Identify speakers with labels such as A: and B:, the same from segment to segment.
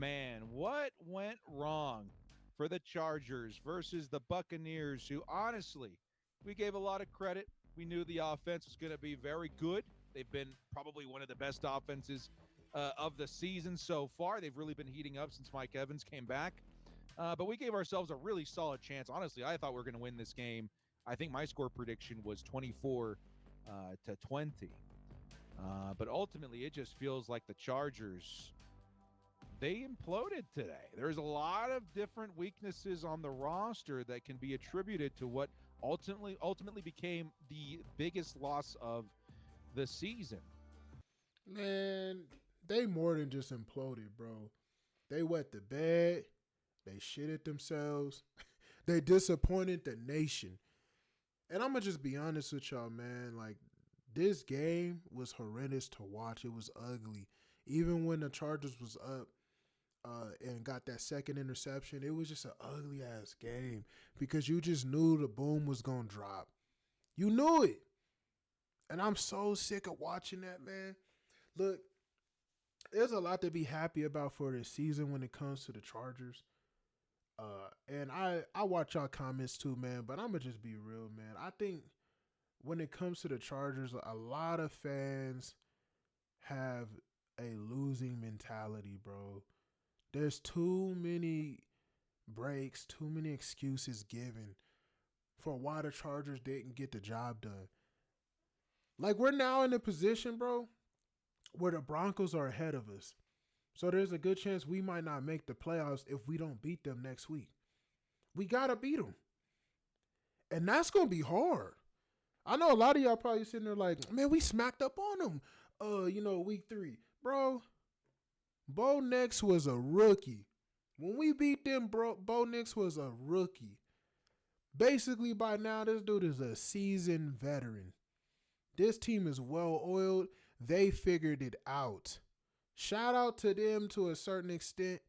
A: Man, what went wrong for the Chargers versus the Buccaneers, who honestly, we gave a lot of credit. We knew the offense was going to be very good. They've been probably one of the best offenses of the season so far. They've really been heating up since Mike Evans came back. But we gave ourselves a really solid chance. Honestly, I thought we were going to win this game. I think my score prediction was 24 to 20. But ultimately, it just feels like the Chargers, they imploded today. There's a lot of different weaknesses on the roster that can be attributed to what ultimately became the biggest loss of the season.
B: Man, they more than just imploded, bro. They wet the bed. They shitted themselves. They disappointed the nation. And I'm going to just be honest with y'all, man. Like, this game was horrendous to watch. It was ugly. Even when the Chargers was up and got that second interception, it was just an ugly ass game because you just knew the boom was going to drop. You knew it. And I'm so sick of watching that, man. Look, there's a lot to be happy about for this season when it comes to the Chargers. And I watch y'all comments too, man, but I'm gonna just be real, man. I think when it comes to the Chargers, a lot of fans have a losing mentality, bro. There's too many breaks, too many excuses given for why the Chargers didn't get the job done. Like, we're now in a position, bro, where the Broncos are ahead of us. So there's a good chance we might not make the playoffs if we don't beat them next week. We gotta beat them. And that's gonna be hard. I know a lot of y'all probably sitting there like, man, we smacked up on them. Week 3. Bro, Bo Nix was a rookie. When we beat them, bro, Bo Nix was a rookie. Basically, by now, this dude is a seasoned veteran. This team is well oiled. They figured it out. Shout out to them to a certain extent.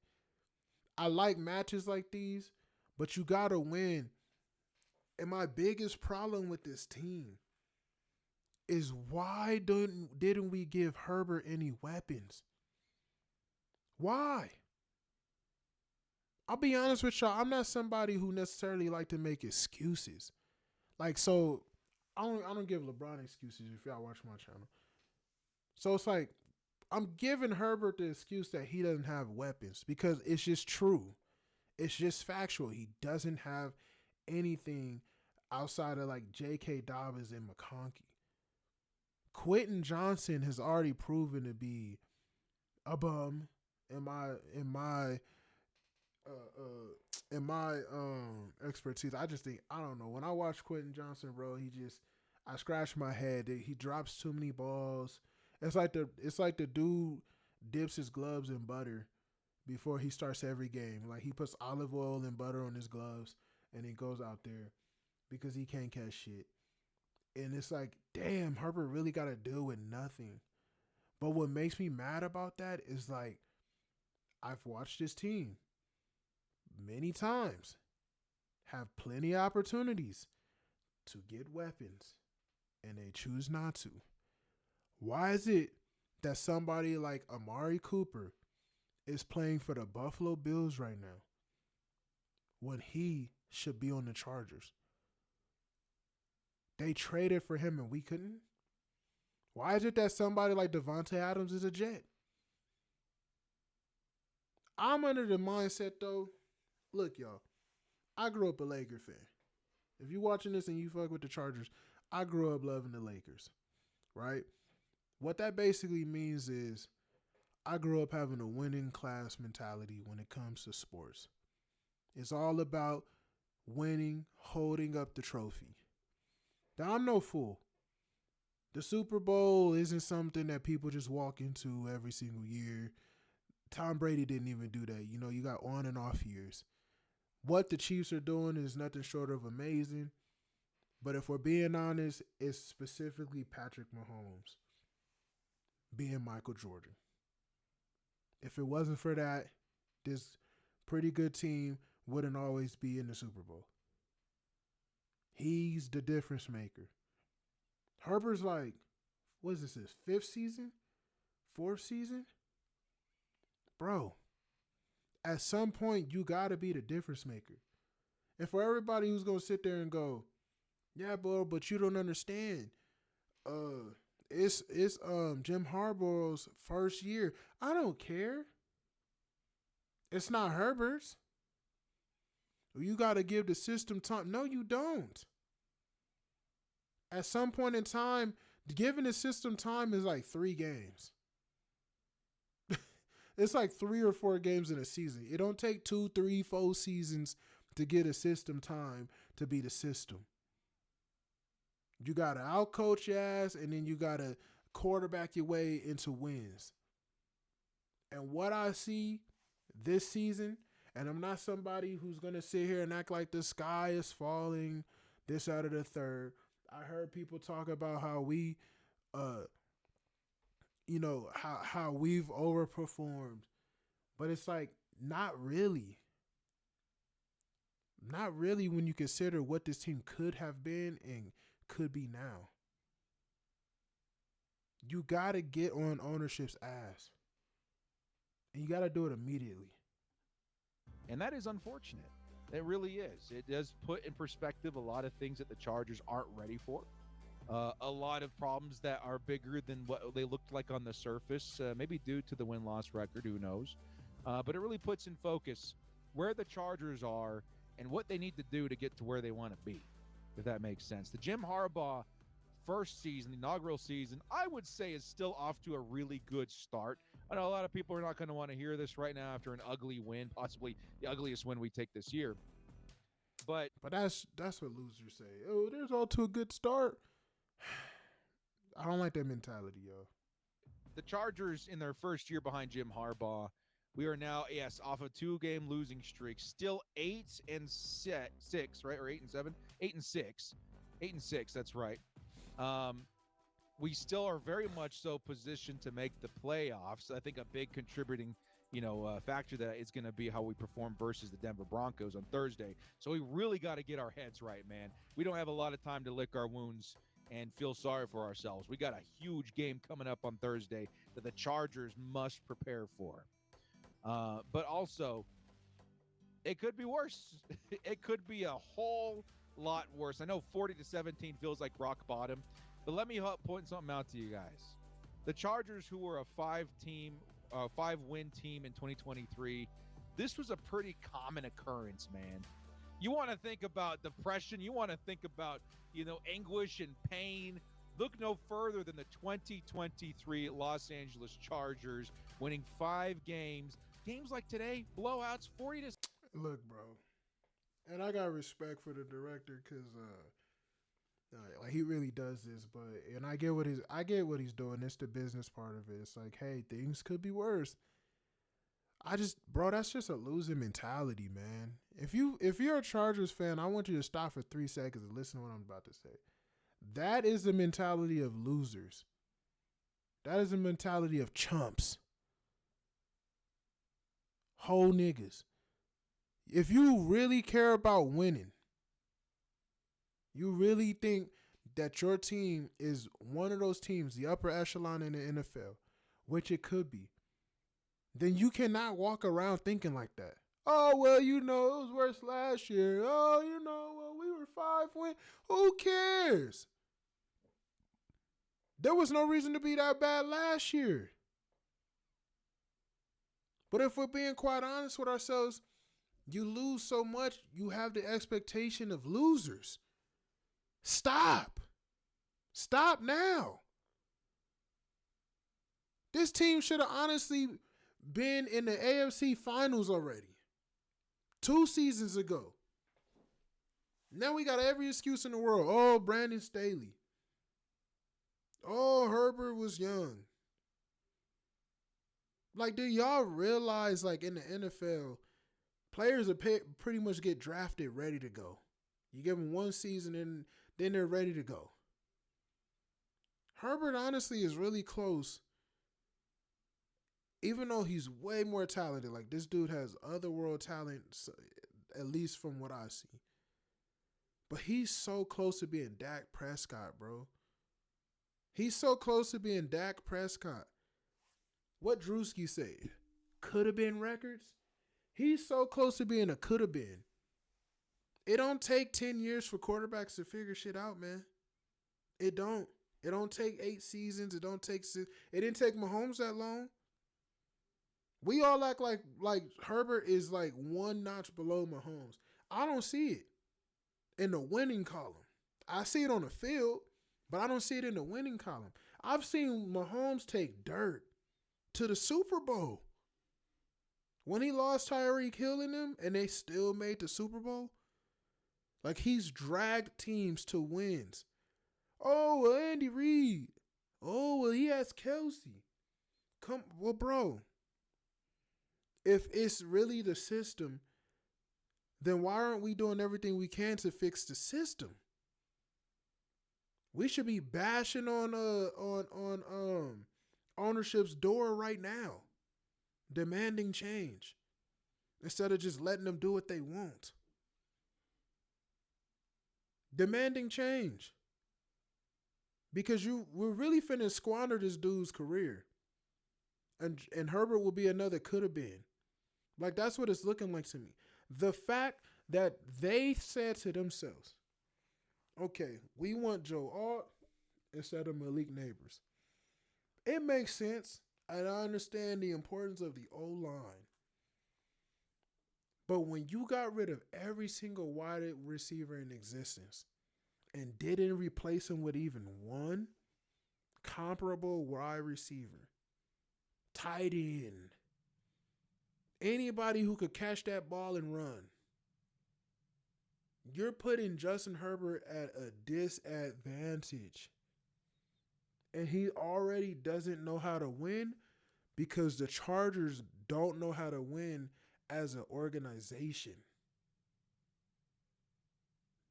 B: I like matches like these, but you gotta win. And my biggest problem with this team is why didn't we give Herbert any weapons? Why? I'll be honest with y'all. I'm not somebody who necessarily like to make excuses. Like, so I don't give LeBron excuses if y'all watch my channel. So it's like I'm giving Herbert the excuse that he doesn't have weapons because it's just true. It's just factual. He doesn't have anything outside of like J.K. Dobbins and McConkey. Quentin Johnson has already proven to be a bum in my uh, uh, expertise. I just think I don't know. When I watch Quentin Johnson, bro, I scratch my head. He drops too many balls. It's like the dude dips his gloves in butter before he starts every game. Like he puts olive oil and butter on his gloves and he goes out there because he can't catch shit. And it's like, damn, Herbert really got to deal with nothing. But what makes me mad about that is like I've watched this team many times have plenty of opportunities to get weapons and they choose not to. Why is it that somebody like Amari Cooper is playing for the Buffalo Bills right now when he should be on the Chargers? They traded for him and we couldn't. Why is it that somebody like Devontae Adams is a Jet? I'm under the mindset though. Look, y'all, I grew up a Laker fan. If you watching this and you fuck with the Chargers, I grew up loving the Lakers, right? What that basically means is I grew up having a winning class mentality when it comes to sports. It's all about winning, holding up the trophy. Now, I'm no fool. The Super Bowl isn't something that people just walk into every single year. Tom Brady didn't even do that. You got on and off years. What the Chiefs are doing is nothing short of amazing. But if we're being honest, it's specifically Patrick Mahomes being Michael Jordan. If it wasn't for that, this pretty good team wouldn't always be in the Super Bowl. He's the difference maker. Herbert's like, what is this, his fifth season? Fourth season? Bro, At some point, you got to be the difference maker. And for everybody who's going to sit there and go, yeah, bro, but you don't understand. It's Jim Harbaugh's first year. I don't care. It's not Herbert's. You got to give the system time. No, you don't. At some point in time, giving the system time is like 3 games. It's like 3 or 4 games in a season. It don't take 2, 3, 4 seasons to get a system time to be the system. You got to outcoach your ass, and then you got to quarterback your way into wins. And what I see this season, and I'm not somebody who's going to sit here and act like the sky is falling, this out of the third. I heard people talk about how we, how we've overperformed. But it's like, not really. Not really when you consider what this team could have been and could be now. You got to get on ownership's ass. And you got to do it immediately.
A: And that is unfortunate. It really is. It does put in perspective a lot of things that the Chargers aren't ready for. A lot of problems that are bigger than what they looked like on the surface, maybe due to the win-loss record, who knows. But it really puts in focus where the Chargers are and what they need to do to get to where they want to be, if that makes sense. The Jim Harbaugh first season, the inaugural season, I would say is still off to a really good start. I know a lot of people are not going to want to hear this right now after an ugly win, possibly the ugliest win we take this year. But
B: that's what losers say. Oh, there's all to a good start. I don't like that mentality, yo.
A: The Chargers, in their first year behind Jim Harbaugh, we are now, yes, off a 2-game losing streak, still 8-6, right? Or 8-7? 8-6. 8-6, that's right. We still are very much so positioned to make the playoffs. I think a big contributing, factor that is going to be how we perform versus the Denver Broncos on Thursday. So we really got to get our heads right, man. We don't have a lot of time to lick our wounds and feel sorry for ourselves. We got a huge game coming up on Thursday that the Chargers must prepare for. But also, it could be worse. It could be a whole lot worse. I know 40-17 feels like rock bottom, but let me point something out to you guys. The Chargers, who were a 5-win team in 2023, this was a pretty common occurrence, man. You want to think about depression. You want to think about, anguish and pain. Look no further than the 2023 Los Angeles Chargers winning 5 games. Games like today, blowouts, 40 to.
B: Look, bro, and I got respect for the director because, he really does this. And I get what he's doing. It's the business part of it. It's like, hey, things could be worse. That's just a losing mentality, man. If you're a Chargers fan, I want you to stop for 3 seconds and listen to what I'm about to say. That is the mentality of losers. That is the mentality of chumps. Whole niggas. If you really care about winning, you really think that your team is one of those teams, the upper echelon in the NFL, which it could be, then you cannot walk around thinking like that. Oh, well, it was worse last year. Oh, we were 5 wins. Who cares? There was no reason to be that bad last year. But if we're being quite honest with ourselves, you lose so much, you have the expectation of losers. Stop. Stop now. This team should have honestly been in the AFC Finals already. 2 seasons ago. Now we got every excuse in the world. Oh, Brandon Staley. Oh, Herbert was young. Like, do y'all realize, like, in the NFL, players are pretty much get drafted ready to go. You give them 1 season and then they're ready to go. Herbert, honestly, is really close. Even though he's way more talented, like, this dude has otherworld talent, at least from what I see. But he's so close to being Dak Prescott, bro. He's so close to being Dak Prescott. What Drewski said, could have been records. He's so close to being a could have been. It don't take 10 years for quarterbacks to figure shit out, man. It don't. It don't take 8 seasons. It don't take six. It didn't take Mahomes that long. We all act like Herbert is like one notch below Mahomes. I don't see it in the winning column. I see it on the field, but I don't see it in the winning column. I've seen Mahomes take dirt to the Super Bowl. When he lost Tyreek Hill in them and they still made the Super Bowl, like he's dragged teams to wins. Oh, well, Andy Reid. Oh, well, he has Kelsey. Well, bro, if it's really the system, then why aren't we doing everything we can to fix the system? We should be bashing on ownership's door right now, demanding change instead of just letting them do what they want. Demanding change. Because we're really finna squander this dude's career. And Herbert will be another could have been. Like, that's what it's looking like to me. The fact that they said to themselves, okay, we want Joe Alt instead of Malik Neighbors. It makes sense, and I understand the importance of the O-line. But when you got rid of every single wide receiver in existence and didn't replace him with even one comparable wide receiver, tight end, anybody who could catch that ball and run, you're putting Justin Herbert at a disadvantage. And he already doesn't know how to win because the Chargers don't know how to win as an organization.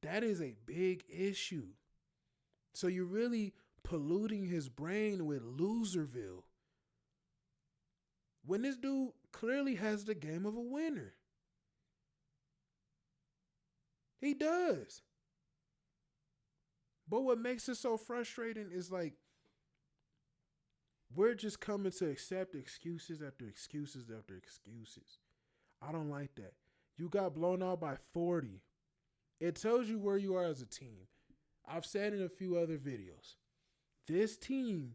B: That is a big issue. So you're really polluting his brain with Loserville. When this dude clearly has the game of a winner. He does. But what makes it so frustrating is like, we're just coming to accept excuses after excuses after excuses. I don't like that. You got blown out by 40. It tells you where you are as a team. I've said in a few other videos, this team,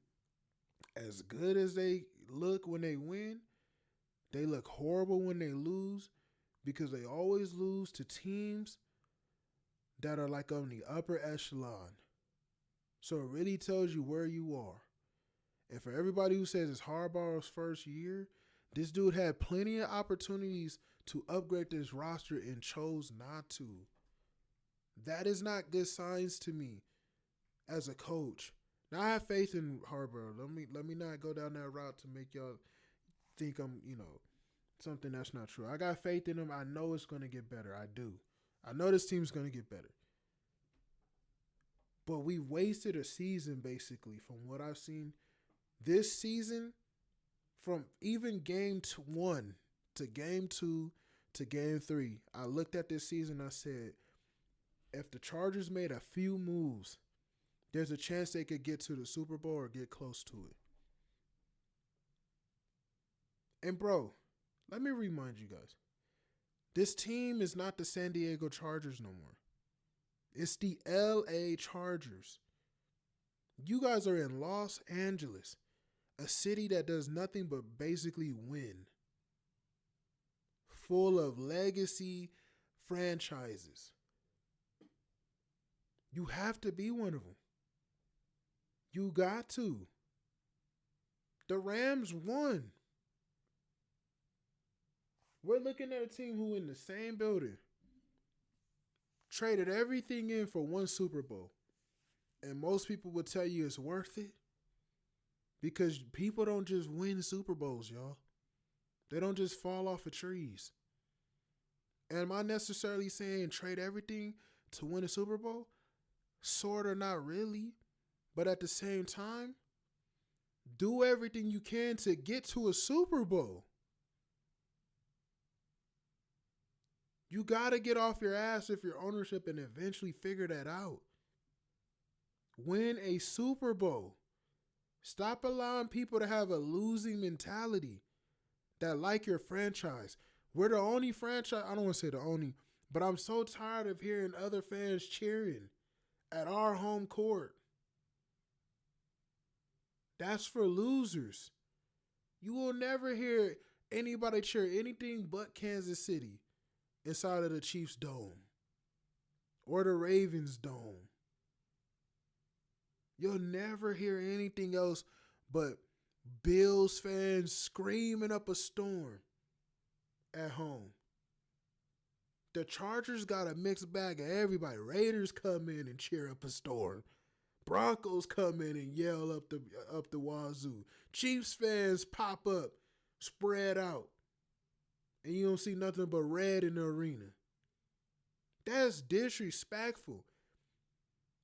B: as good as they look when they win, they look horrible when they lose because they always lose to teams that are like on the upper echelon. So it really tells you where you are. And for everybody who says it's Harbaugh's first year, this dude had plenty of opportunities to upgrade this roster and chose not to. That is not good signs to me as a coach. Now I have faith in Harbaugh. Let me not go down that route to make y'all think I'm, something that's not true. I got faith in him. I know it's going to get better. I do. I know this team's going to get better. But we wasted a season basically from what I've seen. This season, from even game 1 to game 2 to game 3, I looked at this season. I said, if the Chargers made a few moves, there's a chance they could get to the Super Bowl or get close to it. And bro, let me remind you guys, this team is not the San Diego Chargers no more. It's the LA Chargers. You guys are in Los Angeles, a city that does nothing but basically win. Full of legacy franchises. You have to be one of them. You got to. The Rams won. We're looking at a team who in the same building traded everything in for one Super Bowl. And most people would tell you it's worth it because people don't just win Super Bowls, y'all. They don't just fall off of trees. Am I necessarily saying trade everything to win a Super Bowl? Sort of, not really. But at the same time, do everything you can to get to a Super Bowl. You got to get off your ass if you're ownership and eventually figure that out. Win a Super Bowl. Stop allowing people to have a losing mentality that like your franchise. We're the only franchise. I don't want to say the only, but I'm so tired of hearing other fans cheering at our home court. That's for losers. You will never hear anybody cheer anything but Kansas City inside of the Chiefs dome or the Ravens dome. You'll never hear anything else but Bills fans screaming up a storm at home. The Chargers got a mixed bag of everybody. Raiders come in and cheer up a storm. Broncos come in and yell up the wazoo. Chiefs fans pop up, spread out, and you don't see nothing but red in the arena. That's disrespectful.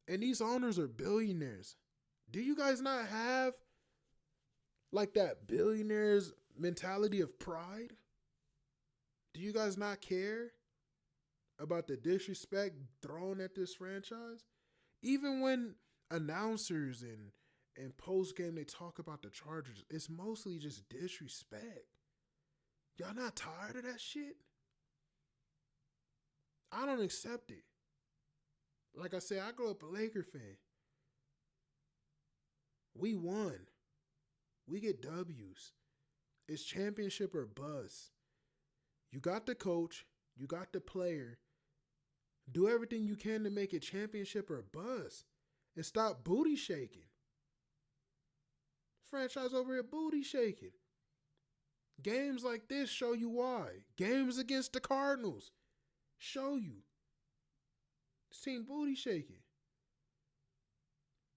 B: And these owners are billionaires. Do you guys not have like that billionaires mentality of pride? Do you guys not care about the disrespect thrown at this franchise? Even when announcers and post game they talk about the Chargers, it's mostly just disrespect. Y'all not tired of that shit? I don't accept it. Like I said, I grew up a Laker fan. We won. We get W's. It's championship or bust. You got the coach. You got the player. Do everything you can to make it championship or bust. And stop booty shaking. Franchise over here booty shaking. Games like this show you why. Games against the Cardinals show you. This team booty shaking.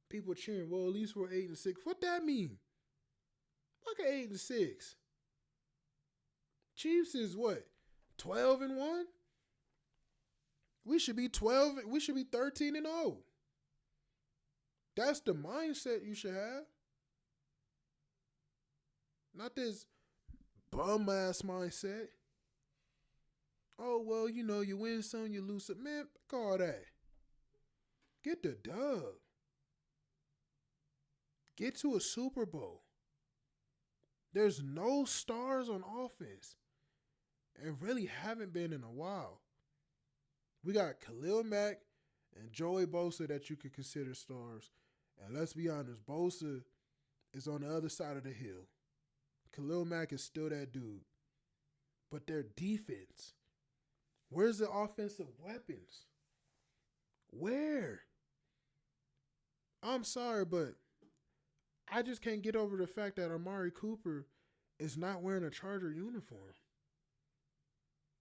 B: People cheering, well, at least we're 8-6. What that mean? Fuck 8-6. Chiefs is what? 12-1? We should be 12. We should be 13-0. That's the mindset you should have. Not this bum ass mindset. Oh, well, you know, you win some, you lose some. Man, fuck all that. Get the dub. Get to a Super Bowl. There's no stars on offense. And really haven't been in a while. We got Khalil Mack and Joey Bosa that you could consider stars. And let's be honest, Bosa is on the other side of the hill. Khalil Mack is still that dude. But their defense, where's the offensive weapons? Where? I'm sorry, but I just can't get over the fact that Amari Cooper is not wearing a Charger uniform.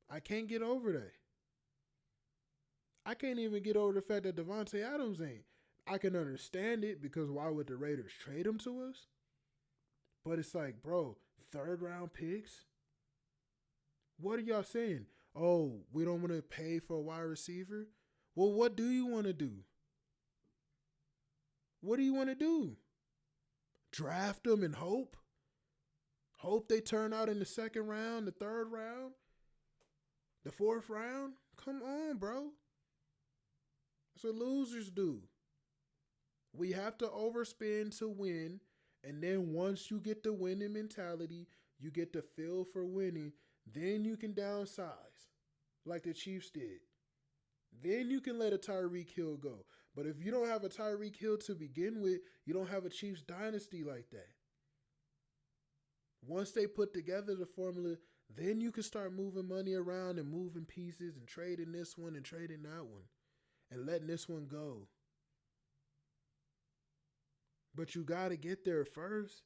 B: I can't get over that. I can't even get over the fact that Devontae Adams ain't. I can understand it because why would the Raiders trade him to us? But it's like, bro, 3rd round picks? What are y'all saying? Oh, we don't want to pay for a wide receiver? Well, what do you want to do? What do you want to do? Draft them and hope? Hope they turn out in the 2nd round, the 3rd round, the 4th round? Come on, bro. That's what losers do. We have to overspend to win, and then once you get the winning mentality, you get the feel for winning, then you can downsize like the Chiefs did. Then you can let a Tyreek Hill go. But if you don't have a Tyreek Hill to begin with, you don't have a Chiefs dynasty like that. Once they put together the formula, then you can start moving money around and moving pieces and trading this one and trading that one and letting this one go. But you got to get there first.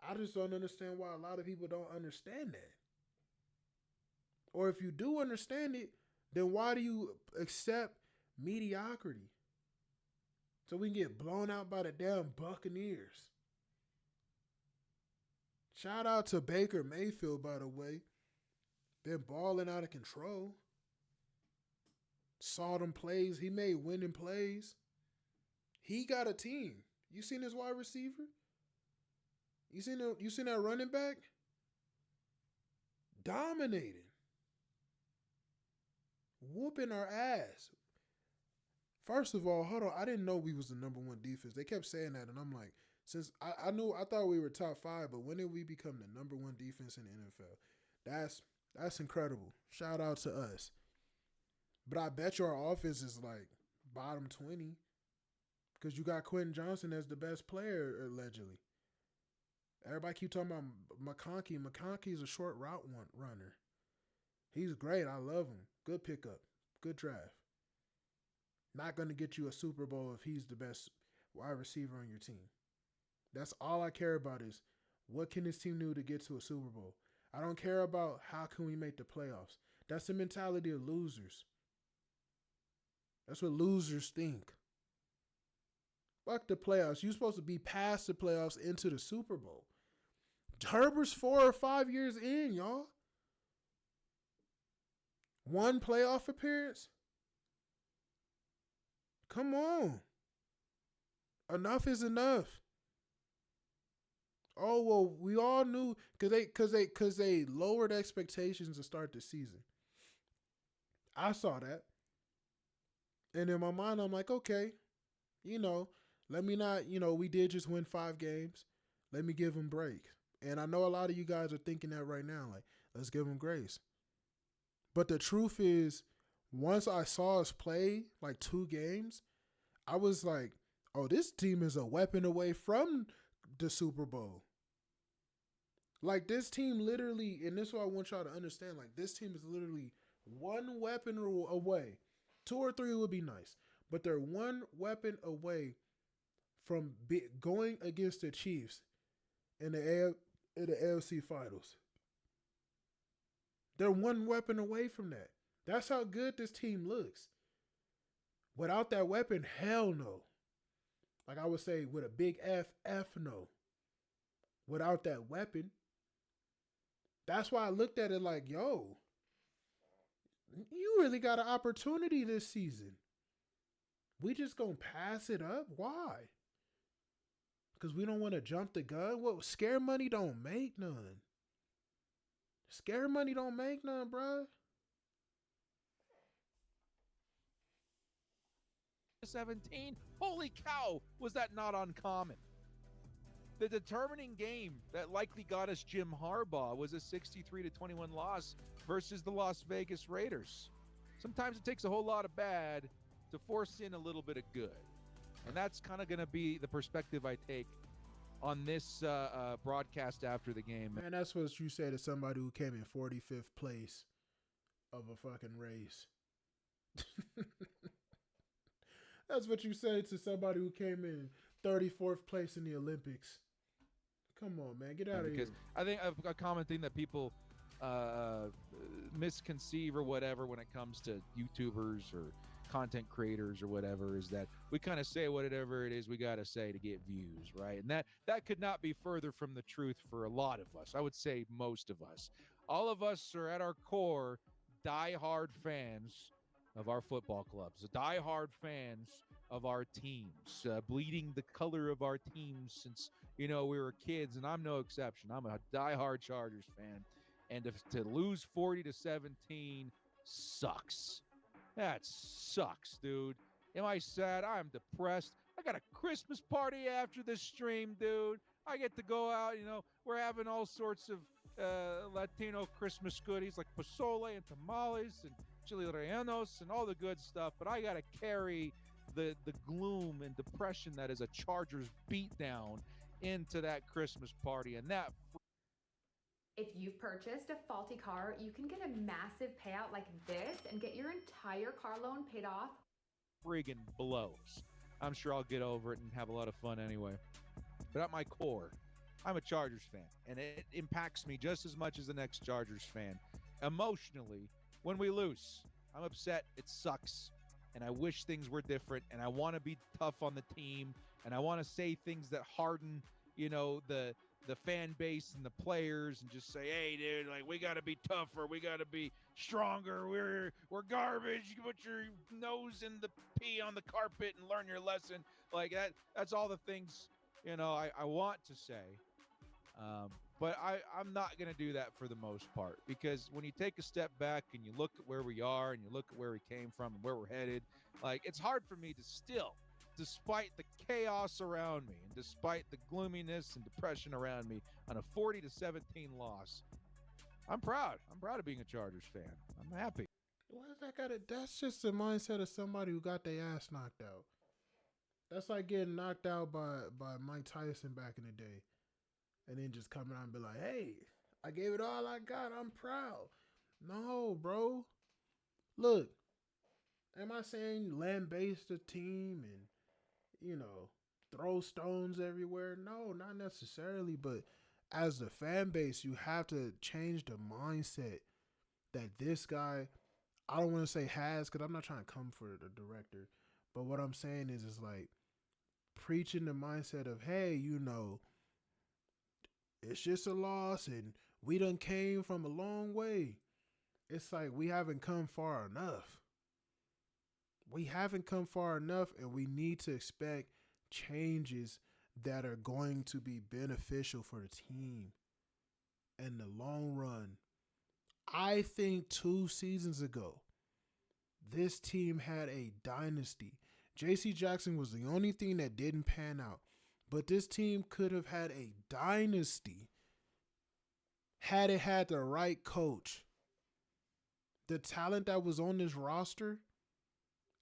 B: I just don't understand why a lot of people don't understand that. Or if you do understand it, then why do you accept mediocrity? So we can get blown out by the damn Buccaneers. Shout out to Baker Mayfield, by the way. Been balling out of control. Saw them plays. He made winning plays. He got a team. You seen his wide receiver? You seen that running back? Dominating. Whooping our ass. First of all, hold on. I didn't know we was the number 1 defense. They kept saying that, and I'm like, Since I thought we were top five, but when did we become the number one defense in the NFL? That's incredible. Shout out to us. But I bet your offense is like bottom 20 because you got Quentin Johnson as the best player allegedly. Everybody keep talking about McConkey. McConkey is a short route runner. He's great. I love him. Good pickup. Good draft. Not going to get you a Super Bowl if he's the best wide receiver on your team. That's all I care about is what can this team do to get to a Super Bowl. I don't care about how can we make the playoffs. That's the mentality of losers. That's what losers think. Fuck the playoffs. You're supposed to be past the playoffs into the Super Bowl. Herbert's 4 or 5 years in, y'all. One playoff appearance? Come on. Enough is enough. Oh, well, we all knew because they lowered expectations to start the season. I saw that. And in my mind, I'm like, okay, let me not, we did just win 5 games. Let me give them break. And I know a lot of you guys are thinking that right now, like, let's give them grace. But the truth is, once I saw us play like 2 games, I was like, oh, this team is a weapon away from the Super Bowl. Like, this team literally, and this is what I want y'all to understand, like, this team is literally one weapon away. 2 or 3 would be nice, but they're one weapon away from going against the Chiefs in the AFC Finals. They're one weapon away from that. That's how good this team looks. Without that weapon, hell no. Like I would say with a big F no. Without that weapon. That's why I looked at it like, yo, you really got an opportunity this season. We just gonna pass it up? Why? Because we don't want to jump the gun? What, scare money don't make none. Scare money don't make none, bruh.
A: 17? Holy cow, was that not uncommon? The determining game that likely got us Jim Harbaugh was a 63-21 loss versus the Las Vegas Raiders. Sometimes it takes a whole lot of bad to force in a little bit of good. And that's kind of going to be the perspective I take on this broadcast after the game.
B: Man, that's what you say to somebody who came in 45th place of a fucking race. That's what you say to somebody who came in 34th place in the Olympics. Come on, man. Get out of here.
A: Because I think a common thing that people misconceive or whatever when it comes to YouTubers or content creators or whatever is that we kind of say whatever it is we got to say to get views, right? And that could not be further from the truth for a lot of us. I would say most of us. All of us are at our core diehard fans of our football clubs, diehard fans of our teams, bleeding the color of our teams since, we were kids, and I'm no exception. I'm a diehard Chargers fan. And to lose 40-17 sucks. That sucks, dude. Am I sad? I'm depressed. I got a Christmas party after this stream, dude. I get to go out, we're having all sorts of Latino Christmas goodies like pozole and tamales and chili rellenos and all the good stuff, but I got to carry the gloom and depression that is a Chargers beatdown into that Christmas party. And that
C: if you've purchased a faulty car, you can get a massive payout like this and get your entire car loan paid off.
A: Friggin' blows. I'm sure I'll get over it and have a lot of fun anyway. But at my core, I'm a Chargers fan, and it impacts me just as much as the next Chargers fan. Emotionally, when we lose, I'm upset. It sucks. And I wish things were different, and I want to be tough on the team, and I want to say things that harden, the fan base and the players, and just say, hey, dude, like, we got to be tougher. We got to be stronger. We're garbage. You put your nose in the pee on the carpet and learn your lesson. Like that. That's all the things, I want to say. But I'm not going to do that for the most part, because when you take a step back and you look at where we are and you look at where we came from and where we're headed, like, it's hard for me to still despite the chaos around me and despite the gloominess and depression around me on a 40-17 loss, I'm proud. I'm proud of being a Chargers fan. I'm happy.
B: What is that got to? That's just the mindset of somebody who got their ass knocked out. That's like getting knocked out by Mike Tyson back in the day, and then just coming out and be like, "Hey, I gave it all I got. I'm proud." No, bro. Look, am I saying lambaste the team and throw stones everywhere? No, not necessarily. But as the fan base, you have to change the mindset that this guy, I don't want to say has, because I'm not trying to come for the director. But what I'm saying is like preaching the mindset of, hey, it's just a loss and we done came from a long way. It's like we haven't come far enough. We haven't come far enough, and we need to expect changes that are going to be beneficial for the team in the long run. I think 2 seasons ago, this team had a dynasty. J.C. Jackson was the only thing that didn't pan out, but this team could have had a dynasty had it had the right coach. The talent that was on this roster,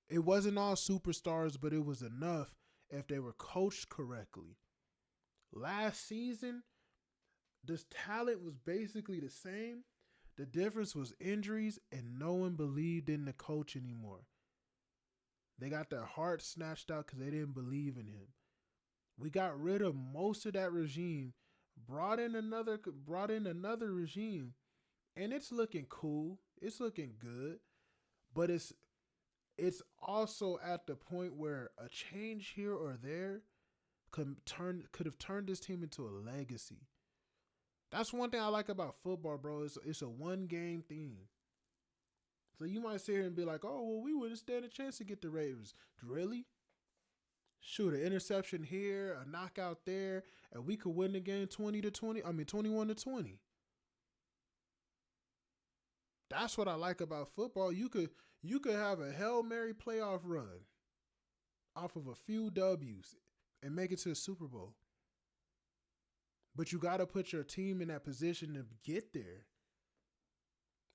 B: it wasn't all superstars, but it was enough if they were coached correctly. Last season, this talent was basically the same. The difference was injuries, and no one believed in the coach anymore. They got their heart snatched out because they didn't believe in him. We got rid of most of that regime, brought in another regime, and it's looking cool. It's looking good, but it's also at the point where a change here or there could have turned this team into a legacy. That's one thing I like about football, bro. It's a one-game thing. So you might sit here and be like, oh, well, we wouldn't stand a chance to get the Ravens. Really? Shoot, an interception here, a knockout there, and we could win the game 21-20. That's what I like about football. You could have a Hail Mary playoff run off of a few W's and make it to the Super Bowl. But you got to put your team in that position to get there.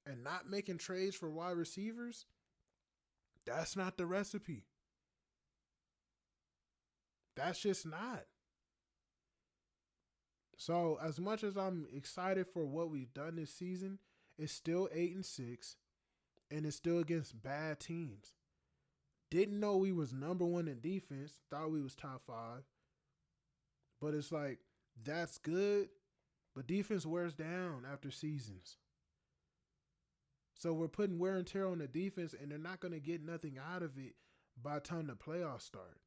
B: And not making trades for wide receivers, that's not the recipe. That's just not. So as much as I'm excited for what we've done this season, it's still 8-6, and it's still against bad teams. Didn't know we was number 1 in defense. Thought we was top 5. But it's like, that's good, but defense wears down after seasons. So we're putting wear and tear on the defense, and they're not going to get nothing out of it by the time the playoffs start.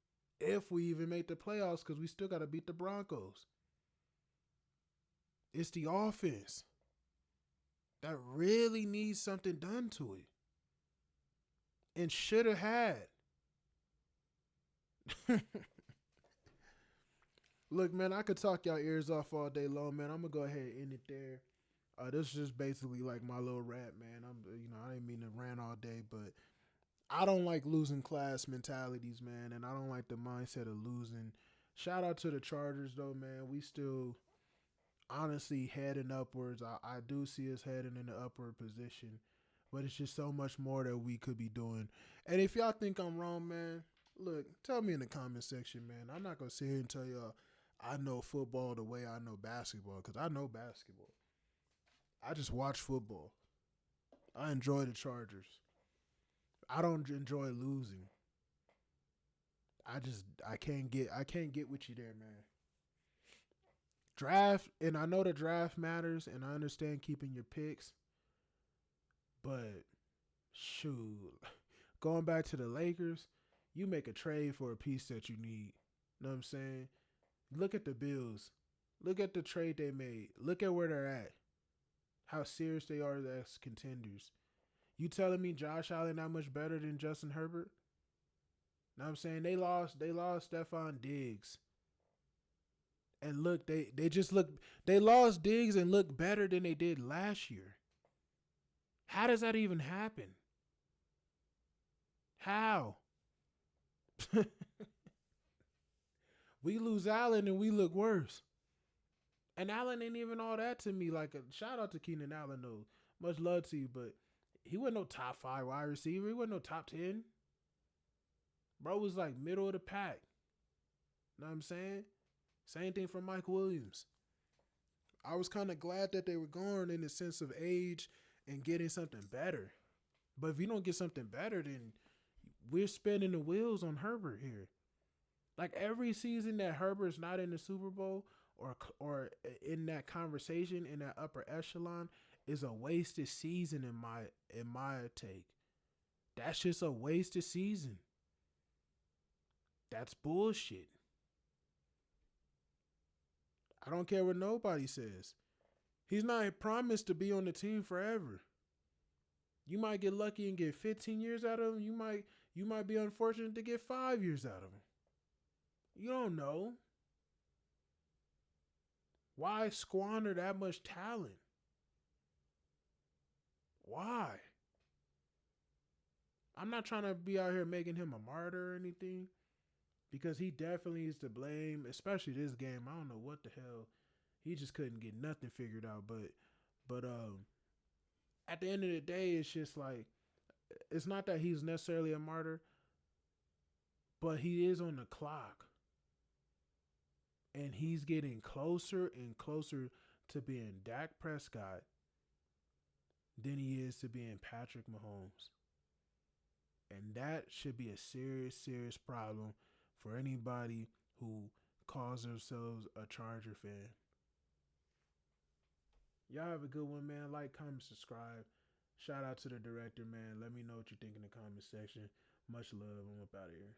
B: If we even make the playoffs, because we still got to beat the Broncos. It's the offense that really needs something done to it. And should have had. Look, man, I could talk y'all ears off all day long, man. I'm going to go ahead and end it there. This is just basically like my little rant, man. I didn't mean to rant all day, but I don't like losing class mentalities, man, and I don't like the mindset of losing. Shout out to the Chargers, though, man. We still honestly heading upwards. I do see us heading in the upward position, but it's just so much more that we could be doing. And if y'all think I'm wrong, man, look, tell me in the comment section, man. I'm not going to sit here and tell y'all I know football the way I know basketball, because I know basketball. I just watch football. I enjoy the Chargers. I don't enjoy losing. I can't get with you there, man. Draft, and I know the draft matters, and I understand keeping your picks, but shoot, going back to the Lakers, you make a trade for a piece that you need. Know what I'm saying? Look at the Bills. Look at the trade they made. Look at where they're at. How serious they are as contenders. You telling me Josh Allen not much better than Justin Herbert? Know what I'm saying? They lost Stephon Diggs. And look, they lost Diggs and look better than they did last year. How does that even happen? How? We lose Allen and we look worse. And Allen ain't even all that to me. Like, a shout out to Keenan Allen, though. Much love to you, but he wasn't no top 5 wide receiver. He wasn't no top 10. Bro was like middle of the pack. Know what I'm saying? Same thing for Mike Williams. I was kind of glad that they were going in the sense of age and getting something better. But if you don't get something better, then we're spinning the wheels on Herbert here. Like every season that Herbert's not in the Super Bowl or in that conversation in that upper echelon is a wasted season in my take. That's just a wasted season. That's bullshit. I don't care what nobody says. He's not promised to be on the team forever. You might get lucky and get 15 years out of him. You might be unfortunate to get 5 years out of him. You don't know. Why squander that much talent? Why? I'm not trying to be out here making him a martyr or anything, because he definitely is to blame, especially this game. I don't know what the hell. He just couldn't get nothing figured out. But at the end of the day, it's just like, it's not that he's necessarily a martyr, but he is on the clock. And he's getting closer and closer to being Dak Prescott than he is to being Patrick Mahomes. And that should be a serious, serious problem for anybody who calls themselves a Charger fan. Y'all have a good one, man. Like, comment, subscribe. Shout out to the director, man. Let me know what you think in the comment section. Much love. I'm up out of here.